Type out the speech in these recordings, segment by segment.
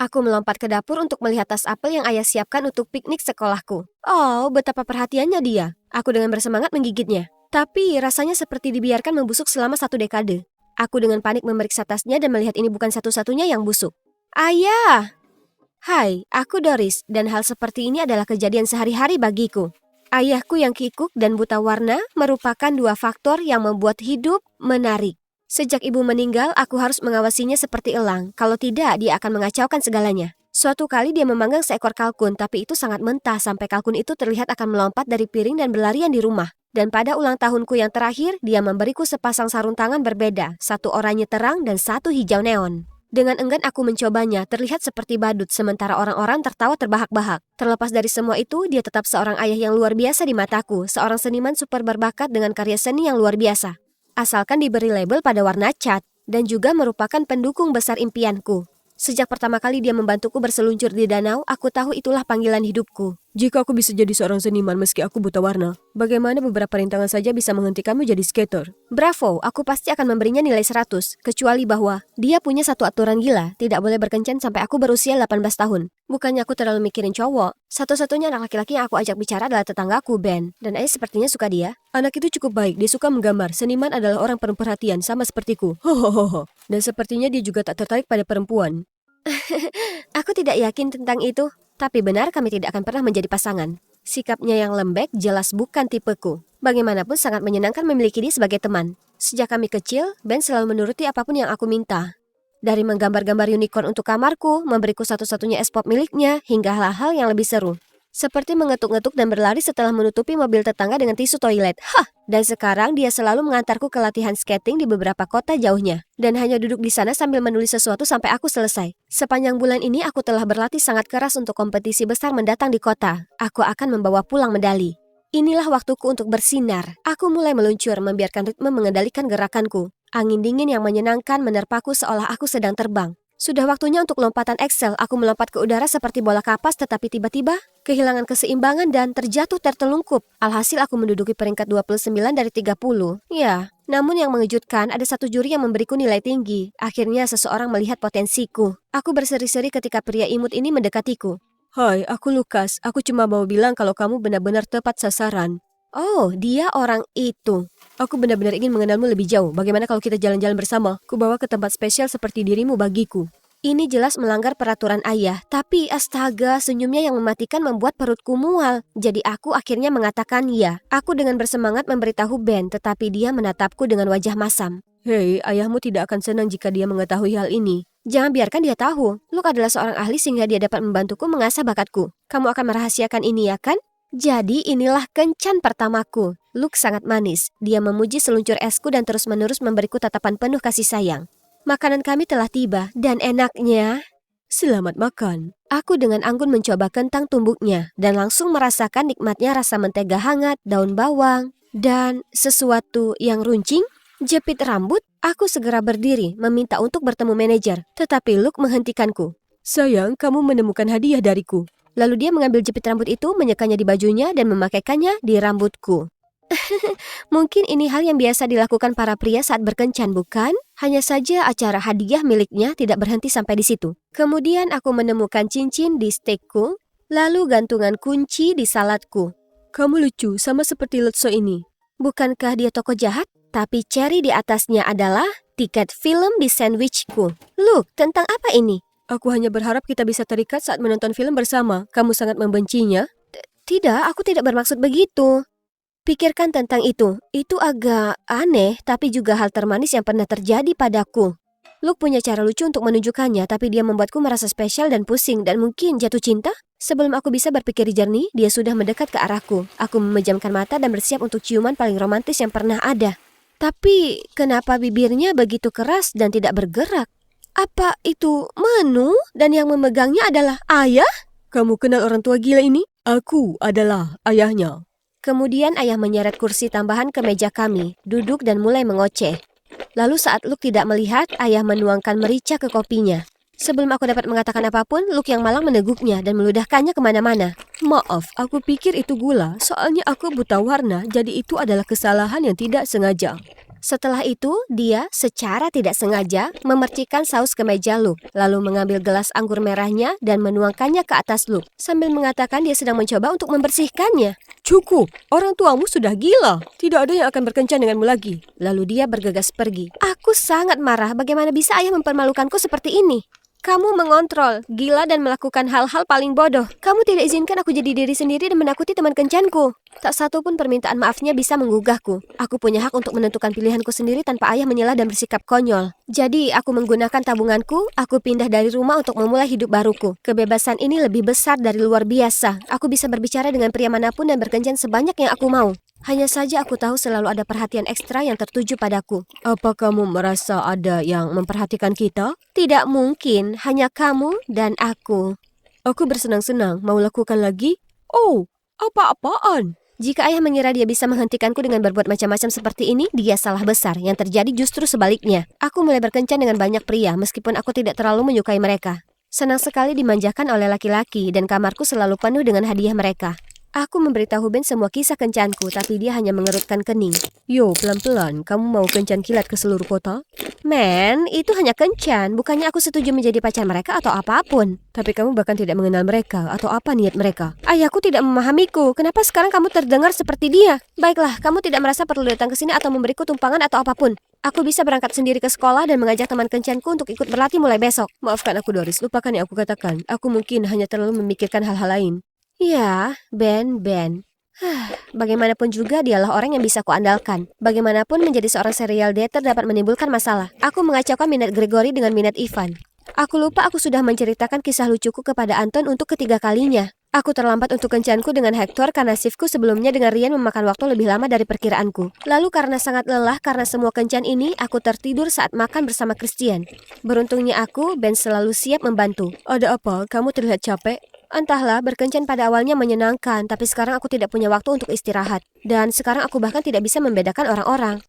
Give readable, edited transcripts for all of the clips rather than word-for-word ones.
Aku melompat ke dapur untuk melihat tas apel yang ayah siapkan untuk piknik sekolahku. Oh, betapa perhatiannya dia. Aku dengan bersemangat menggigitnya. Tapi rasanya seperti dibiarkan membusuk selama 1 dekade. Aku dengan panik memeriksa tasnya dan melihat ini bukan satu-satunya yang busuk. Ayah! Hai, aku Doris, dan hal seperti ini adalah kejadian sehari-hari bagiku. Ayahku yang kikuk dan buta warna merupakan dua faktor yang membuat hidup menarik. Sejak ibu meninggal, aku harus mengawasinya seperti elang. Kalau tidak, dia akan mengacaukan segalanya. Suatu kali dia memanggang seekor kalkun, tapi itu sangat mentah sampai kalkun itu terlihat akan melompat dari piring dan berlarian di rumah. Dan pada ulang tahunku yang terakhir, dia memberiku sepasang sarung tangan berbeda, satu oranye terang dan satu hijau neon. Dengan enggan aku mencobanya, terlihat seperti badut, sementara orang-orang tertawa terbahak-bahak. Terlepas dari semua itu, dia tetap seorang ayah yang luar biasa di mataku, seorang seniman super berbakat dengan karya seni yang luar biasa. Asalkan diberi label pada warna cat, dan juga merupakan pendukung besar impianku. Sejak pertama kali dia membantuku berseluncur di danau, aku tahu itulah panggilan hidupku. Jika aku bisa jadi seorang seniman meski aku buta warna, bagaimana beberapa rintangan saja bisa menghentikanmu jadi skater? Bravo, aku pasti akan memberinya nilai 100, kecuali bahwa dia punya satu aturan gila, tidak boleh berkencan sampai aku berusia 18 tahun. Bukannya aku terlalu mikirin cowok, satu-satunya anak laki-laki yang aku ajak bicara adalah tetanggaku, Ben, dan ayah sepertinya suka dia. Anak itu cukup baik, dia suka menggambar, seniman adalah orang penuh perhatian, sama sepertiku. Hohohoho. Dan sepertinya dia juga tak tertarik pada perempuan. Aku tidak yakin tentang itu, tapi benar kami tidak akan pernah menjadi pasangan. Sikapnya yang lembek jelas bukan tipeku. Bagaimanapun sangat menyenangkan memiliki dia sebagai teman. Sejak kami kecil, Ben selalu menuruti apapun yang aku minta. Dari menggambar-gambar unicorn untuk kamarku, memberiku satu-satunya es pop miliknya, hingga hal-hal yang lebih seru. Seperti mengetuk-ngetuk dan berlari setelah menutupi mobil tetangga dengan tisu toilet. Hah! Dan sekarang dia selalu mengantarku ke latihan skating di beberapa kota jauhnya. Dan hanya duduk di sana sambil menulis sesuatu sampai aku selesai. Sepanjang bulan ini aku telah berlatih sangat keras untuk kompetisi besar mendatang di kota. Aku akan membawa pulang medali. Inilah waktuku untuk bersinar. Aku mulai meluncur, membiarkan ritme mengendalikan gerakanku. Angin dingin yang menyenangkan menerpaku seolah aku sedang terbang. Sudah waktunya untuk lompatan Excel. Aku melompat ke udara seperti bola kapas, tetapi tiba-tiba kehilangan keseimbangan dan terjatuh tertelungkup. Alhasil aku menduduki peringkat 29 dari 30. Ya, namun yang mengejutkan ada satu juri yang memberiku nilai tinggi. Akhirnya seseorang melihat potensiku. Aku berseri-seri ketika pria imut ini mendekatiku. Hai, aku Lukas. Aku cuma mau bilang kalau kamu benar-benar tepat sasaran. Oh, dia orang itu. Aku benar-benar ingin mengenalmu lebih jauh. Bagaimana kalau kita jalan-jalan bersama? Kubawa ke tempat spesial seperti dirimu bagiku. Ini jelas melanggar peraturan ayah, tapi astaga, senyumnya yang mematikan membuat perutku mual. Jadi aku akhirnya mengatakan ya. Aku dengan bersemangat memberitahu Ben, tetapi dia menatapku dengan wajah masam. Hei, ayahmu tidak akan senang jika dia mengetahui hal ini. Jangan biarkan dia tahu. Luke adalah seorang ahli sehingga dia dapat membantuku mengasah bakatku. Kamu akan merahasiakan ini ya kan? Jadi inilah kencan pertamaku. Luke sangat manis. Dia memuji seluncur esku dan terus-menerus memberiku tatapan penuh kasih sayang. Makanan kami telah tiba dan enaknya. Selamat makan. Aku dengan anggun mencoba kentang tumbuknya dan langsung merasakan nikmatnya rasa mentega hangat, daun bawang, dan sesuatu yang runcing. Jepit rambut, aku segera berdiri meminta untuk bertemu manajer. Tetapi Luke menghentikanku. Sayang, kamu menemukan hadiah dariku. Lalu dia mengambil jepit rambut itu, menyekanya di bajunya, dan memakaikannya di rambutku. Mungkin ini hal yang biasa dilakukan para pria saat berkencan, bukan? Hanya saja acara hadiah miliknya tidak berhenti sampai di situ. Kemudian aku menemukan cincin di steakku, lalu gantungan kunci di saladku. Kamu lucu, sama seperti Lutso ini. Bukankah dia tokoh jahat? Tapi cherry di atasnya adalah tiket film di sandwichku. Look, tentang apa ini? Aku hanya berharap kita bisa terikat saat menonton film bersama. Kamu sangat membencinya? Tidak, aku tidak bermaksud begitu. Pikirkan tentang itu. Itu agak aneh, tapi juga hal termanis yang pernah terjadi padaku. Luke punya cara lucu untuk menunjukkannya, tapi dia membuatku merasa spesial dan pusing dan mungkin jatuh cinta. Sebelum aku bisa berpikir jernih, dia sudah mendekat ke arahku. Aku memejamkan mata dan bersiap untuk ciuman paling romantis yang pernah ada. Tapi kenapa bibirnya begitu keras dan tidak bergerak? Apa itu menu dan yang memegangnya adalah ayah? Kamu kenal orang tua gila ini? Aku adalah ayahnya. Kemudian ayah menyeret kursi tambahan ke meja kami, duduk dan mulai mengoceh. Lalu saat Luke tidak melihat, ayah menuangkan merica ke kopinya. Sebelum aku dapat mengatakan apapun, Luke yang malang meneguknya dan meludahkannya kemana-mana. Maaf, aku pikir itu gula, soalnya aku buta warna, jadi itu adalah kesalahan yang tidak sengaja. Setelah itu, dia secara tidak sengaja memercikkan saus ke meja Luke, lalu mengambil gelas anggur merahnya dan menuangkannya ke atas Luke, sambil mengatakan dia sedang mencoba untuk membersihkannya. Cukup, orang tuamu sudah gila. Tidak ada yang akan berkencan denganmu lagi. Lalu dia bergegas pergi. Aku sangat marah, bagaimana bisa ayah mempermalukanku seperti ini? Kamu mengontrol, gila dan melakukan hal-hal paling bodoh. Kamu tidak izinkan aku jadi diri sendiri dan menakuti teman kencanku. Tak satu pun permintaan maafnya bisa menggugahku. Aku punya hak untuk menentukan pilihanku sendiri tanpa ayah menyela dan bersikap konyol. Jadi, aku menggunakan tabunganku, aku pindah dari rumah untuk memulai hidup baruku. Kebebasan ini lebih besar dari luar biasa. Aku bisa berbicara dengan pria manapun dan berkencan sebanyak yang aku mau. Hanya saja aku tahu selalu ada perhatian ekstra yang tertuju padaku. Apa kamu merasa ada yang memperhatikan kita? Tidak mungkin, hanya kamu dan aku. Aku bersenang-senang, mau lakukan lagi? Oh, apa-apaan? Jika ayah mengira dia bisa menghentikanku dengan berbuat macam-macam seperti ini, dia salah besar. Yang terjadi justru sebaliknya. Aku mulai berkencan dengan banyak pria, meskipun aku tidak terlalu menyukai mereka. Senang sekali dimanjakan oleh laki-laki, dan kamarku selalu penuh dengan hadiah mereka. Aku memberitahu Ben semua kisah kencanku, tapi dia hanya mengerutkan kening. Yo, pelan-pelan, kamu mau kencan kilat ke seluruh kota? Men, itu hanya kencan, bukannya aku setuju menjadi pacar mereka atau apapun. Tapi kamu bahkan tidak mengenal mereka, atau apa niat mereka. Ayahku tidak memahamiku, kenapa sekarang kamu terdengar seperti dia? Baiklah, kamu tidak merasa perlu datang ke sini atau memberiku tumpangan atau apapun. Aku bisa berangkat sendiri ke sekolah dan mengajak teman kencanku untuk ikut berlatih mulai besok. Maafkan aku, Doris, lupakan yang aku katakan. Aku mungkin hanya terlalu memikirkan hal-hal lain. Ya, Ben. Bagaimanapun juga dialah orang yang bisa kuandalkan. Bagaimanapun menjadi seorang serial dater dapat menimbulkan masalah. Aku mengacaukan minat Gregory dengan minat Ivan. Aku lupa aku sudah menceritakan kisah lucuku kepada Anton untuk ketiga kalinya. Aku terlambat untuk kencanku dengan Hector karena shiftku sebelumnya dengan Rian memakan waktu lebih lama dari perkiraanku. Lalu karena sangat lelah karena semua kencan ini, aku tertidur saat makan bersama Christian. Beruntungnya aku, Ben selalu siap membantu. Ada apa? Kamu terlihat capek? Entahlah, berkencan pada awalnya menyenangkan, tapi sekarang aku tidak punya waktu untuk istirahat. Dan sekarang aku bahkan tidak bisa membedakan orang-orang.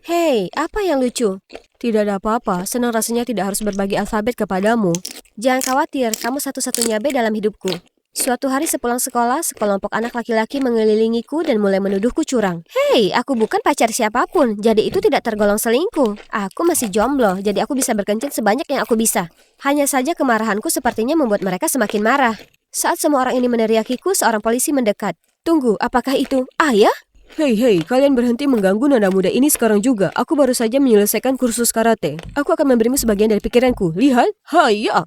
Hei, apa yang lucu? Tidak ada apa-apa, senang rasanya tidak harus berbagi alfabet kepadamu. Jangan khawatir, kamu satu-satunya B dalam hidupku. Suatu hari sepulang sekolah, sekelompok anak laki-laki mengelilingiku dan mulai menuduhku curang. Hei, aku bukan pacar siapapun, jadi itu tidak tergolong selingkuh. Aku masih jomblo, jadi aku bisa berkencan sebanyak yang aku bisa. Hanya saja kemarahanku sepertinya membuat mereka semakin marah. Saat semua orang ini meneriakiku, seorang polisi mendekat. Tunggu, apakah itu ayah? Hei, kalian berhenti mengganggu nona muda ini sekarang juga. Aku baru saja menyelesaikan kursus karate. Aku akan memberimu sebagian dari pikiranku. Lihat, haya.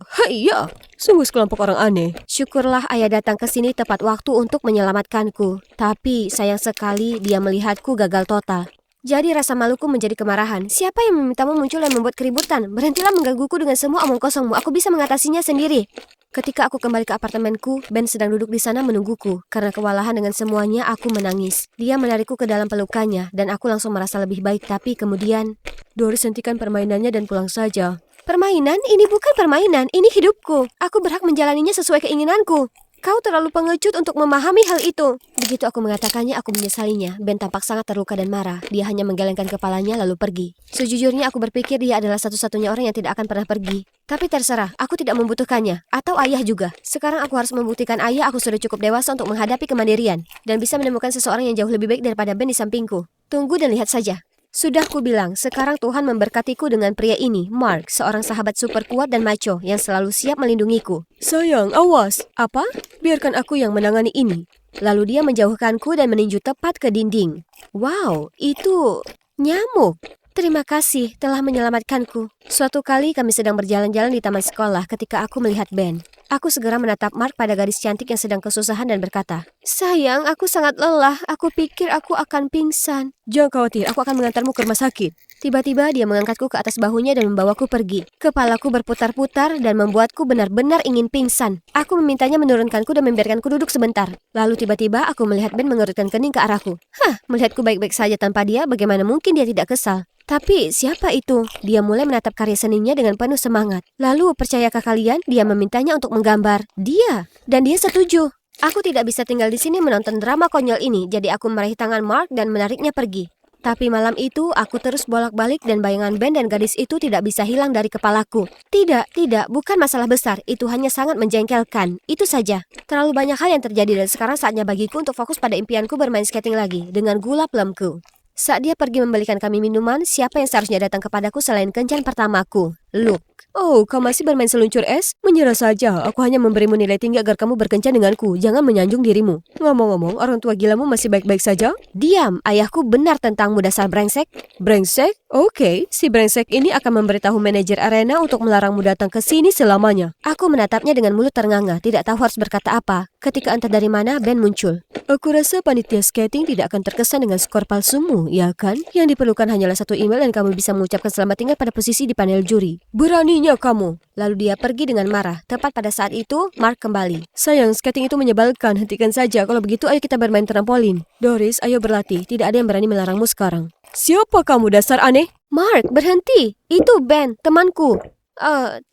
Sungguh sekelompok orang aneh. Syukurlah ayah datang ke sini tepat waktu untuk menyelamatkanku. Tapi sayang sekali dia melihatku gagal total. Jadi rasa maluku menjadi kemarahan. Siapa yang memintamu muncul dan membuat keributan? Berhentilah menggangguku dengan semua omong kosongmu. Aku bisa mengatasinya sendiri. Ketika aku kembali ke apartemenku, Ben sedang duduk di sana menungguku. Karena kewalahan dengan semuanya, aku menangis. Dia menarikku ke dalam pelukannya, dan aku langsung merasa lebih baik. Tapi kemudian, Doris hentikan permainannya dan pulang saja. Permainan? Ini bukan permainan, ini hidupku. Aku berhak menjalaninya sesuai keinginanku. Kau terlalu pengecut untuk memahami hal itu. Begitu aku mengatakannya, aku menyesalinya. Ben tampak sangat terluka dan marah. Dia hanya menggelengkan kepalanya lalu pergi. Sejujurnya aku berpikir dia adalah satu-satunya orang yang tidak akan pernah pergi. Tapi terserah, aku tidak membutuhkannya. Atau ayah juga. Sekarang aku harus membuktikan ayah aku sudah cukup dewasa untuk menghadapi kemandirian. Dan bisa menemukan seseorang yang jauh lebih baik daripada Ben di sampingku. Tunggu dan lihat saja. Sudah kubilang, sekarang Tuhan memberkatiku dengan pria ini, Mark, seorang sahabat super kuat dan macho yang selalu siap melindungiku. Sayang, awas. Apa? Biarkan aku yang menangani ini. Lalu dia menjauhkanku dan meninju tepat ke dinding. Wow, itu nyamuk. Terima kasih telah menyelamatkanku. Suatu kali kami sedang berjalan-jalan di taman sekolah ketika aku melihat Ben. Aku segera menatap Mark pada gadis cantik yang sedang kesusahan dan berkata, "Sayang, aku sangat lelah. Aku pikir aku akan pingsan." "Jangan khawatir, aku akan mengantarmu ke rumah sakit." Tiba-tiba dia mengangkatku ke atas bahunya dan membawaku pergi. Kepalaku berputar-putar dan membuatku benar-benar ingin pingsan. Aku memintanya menurunkanku dan membiarkanku duduk sebentar. Lalu tiba-tiba aku melihat Ben mengerutkan kening ke arahku. Melihatku baik-baik saja tanpa dia, bagaimana mungkin dia tidak kesal? Tapi siapa itu? Dia mulai menatap karya seninya dengan penuh semangat. Lalu, percayakah kalian? Dia memintanya untuk menggambar. Dan dia setuju. Aku tidak bisa tinggal di sini menonton drama konyol ini, jadi aku meraih tangan Mark dan menariknya pergi. Tapi malam itu, aku terus bolak-balik dan bayangan Ben dan gadis itu tidak bisa hilang dari kepalaku. Tidak, bukan masalah besar. Itu hanya sangat menjengkelkan. Itu saja. Terlalu banyak hal yang terjadi dan sekarang saatnya bagiku untuk fokus pada impianku bermain skating lagi dengan gula plumku. Saat dia pergi membelikan kami minuman, siapa yang seharusnya datang kepadaku selain kencan pertamaku, Luke. Oh, kau masih bermain seluncur es? Menyerah saja, aku hanya memberimu nilai tinggi agar kamu berkencan denganku, jangan menyanjung dirimu. Ngomong-ngomong, orang tua gilamu masih baik-baik saja? Diam, ayahku benar tentangmu dasar brengsek. Brengsek? Oke, si brengsek ini akan memberitahu manajer arena untuk melarangmu datang ke sini selamanya. Aku menatapnya dengan mulut ternganga, tidak tahu harus berkata apa. Ketika entah dari mana, Ben muncul. Aku rasa panitia skating tidak akan terkesan dengan skor palsumu, ya kan? Yang diperlukan hanyalah satu email dan kamu bisa mengucapkan selamat tinggal pada posisi di panel juri. Beraninya kamu. Lalu dia pergi dengan marah. Tepat pada saat itu, Mark kembali. Sayang, skating itu menyebalkan. Hentikan saja. Kalau begitu, ayo kita bermain trampolin. Doris, ayo berlatih. Tidak ada yang berani melarangmu sekarang. Siapa kamu, dasar aneh? Mark, berhenti. Itu Ben, temanku.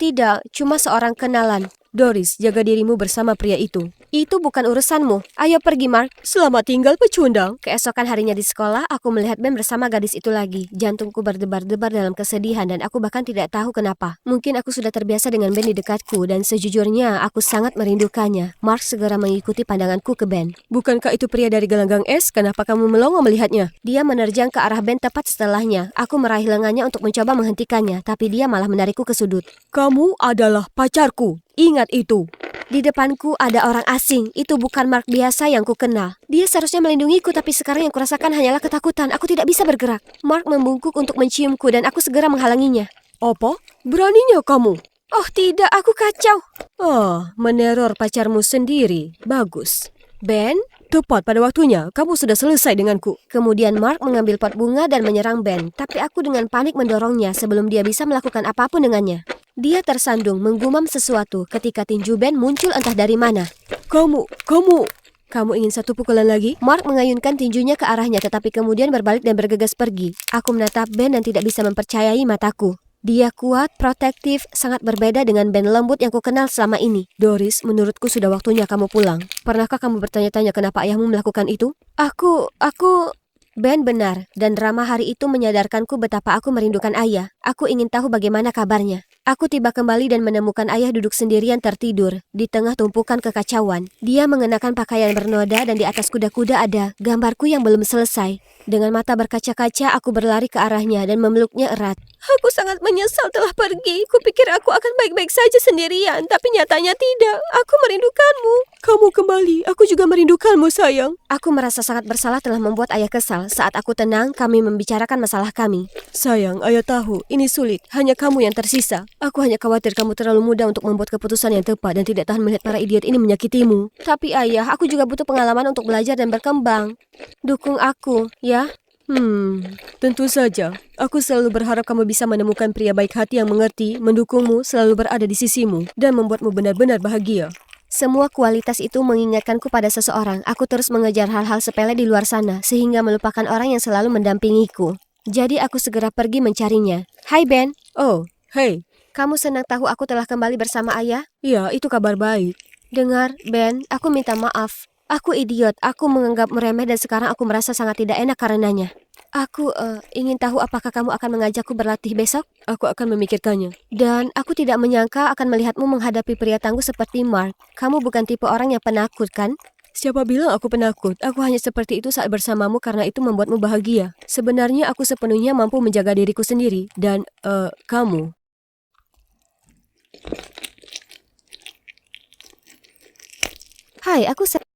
Tidak. Cuma seorang kenalan. Doris, jaga dirimu bersama pria itu. Itu bukan urusanmu. Ayo pergi, Mark. Selamat tinggal, pecundang. Keesokan harinya di sekolah, aku melihat Ben bersama gadis itu lagi. Jantungku berdebar-debar dalam kesedihan dan aku bahkan tidak tahu kenapa. Mungkin aku sudah terbiasa dengan Ben di dekatku dan sejujurnya aku sangat merindukannya. Mark segera mengikuti pandanganku ke Ben. Bukankah itu pria dari gelanggang es? Kenapa kamu melongo melihatnya? Dia menerjang ke arah Ben tepat setelahnya. Aku meraih lengannya untuk mencoba menghentikannya, tapi dia malah menarikku ke sudut. Kamu adalah pacarku. Ingat itu. Di depanku ada orang asing. Itu bukan Mark biasa yang kukenal. Dia seharusnya melindungiku, tapi sekarang yang kurasakan hanyalah ketakutan. Aku tidak bisa bergerak. Mark membungkuk untuk menciumku dan aku segera menghalanginya. Apa? Beraninya kamu? Oh tidak, aku kacau. Oh, meneror pacarmu sendiri. Bagus. Ben, tepat pada waktunya. Kamu sudah selesai denganku. Kemudian Mark mengambil pot bunga dan menyerang Ben. Tapi aku dengan panik mendorongnya sebelum dia bisa melakukan apapun dengannya. Dia tersandung menggumam sesuatu ketika tinju Ben muncul entah dari mana. Kamu ingin satu pukulan lagi? Mark mengayunkan tinjunya ke arahnya tetapi kemudian berbalik dan bergegas pergi. Aku menatap Ben dan tidak bisa mempercayai mataku. Dia kuat, protektif, sangat berbeda dengan Ben lembut yang kukenal selama ini. Doris, menurutku sudah waktunya kamu pulang. Pernahkah kamu bertanya-tanya kenapa ayahmu melakukan itu? Ben benar, dan drama hari itu menyadarkanku betapa aku merindukan ayah. Aku ingin tahu bagaimana kabarnya. Aku tiba kembali dan menemukan ayah duduk sendirian tertidur, di tengah tumpukan kekacauan. Dia mengenakan pakaian bernoda dan di atas kuda-kuda ada gambarku yang belum selesai. Dengan mata berkaca-kaca, aku berlari ke arahnya dan memeluknya erat. Aku sangat menyesal telah pergi. Kupikir aku akan baik-baik saja sendirian, tapi nyatanya tidak. Aku merindukanmu. Kamu kembali. Aku juga merindukanmu, sayang. Aku merasa sangat bersalah telah membuat ayah kesal. Saat aku tenang, kami membicarakan masalah kami. Sayang, ayah tahu, ini sulit. Hanya kamu yang tersisa. Aku hanya khawatir kamu terlalu muda untuk membuat keputusan yang tepat dan tidak tahan melihat para idiot ini menyakitimu. Tapi ayah, aku juga butuh pengalaman untuk belajar dan berkembang. Dukung aku, ya? Tentu saja. Aku selalu berharap kamu bisa menemukan pria baik hati yang mengerti, mendukungmu, selalu berada di sisimu, dan membuatmu benar-benar bahagia. Semua kualitas itu mengingatkanku pada seseorang. Aku terus mengejar hal-hal sepele di luar sana, sehingga melupakan orang yang selalu mendampingiku. Jadi aku segera pergi mencarinya. Hai Ben. Oh, hey. Kamu senang tahu aku telah kembali bersama ayah? Iya, itu kabar baik. Dengar, Ben, aku minta maaf. Aku idiot, aku menganggapmu remeh dan sekarang aku merasa sangat tidak enak karenanya. Aku ingin tahu apakah kamu akan mengajakku berlatih besok? Aku akan memikirkannya. Dan aku tidak menyangka akan melihatmu menghadapi pria tangguh seperti Mark. Kamu bukan tipe orang yang penakut, kan? Siapa bilang aku penakut? Aku hanya seperti itu saat bersamamu karena itu membuatmu bahagia. Sebenarnya aku sepenuhnya mampu menjaga diriku sendiri. Dan, kamu. Hai, aku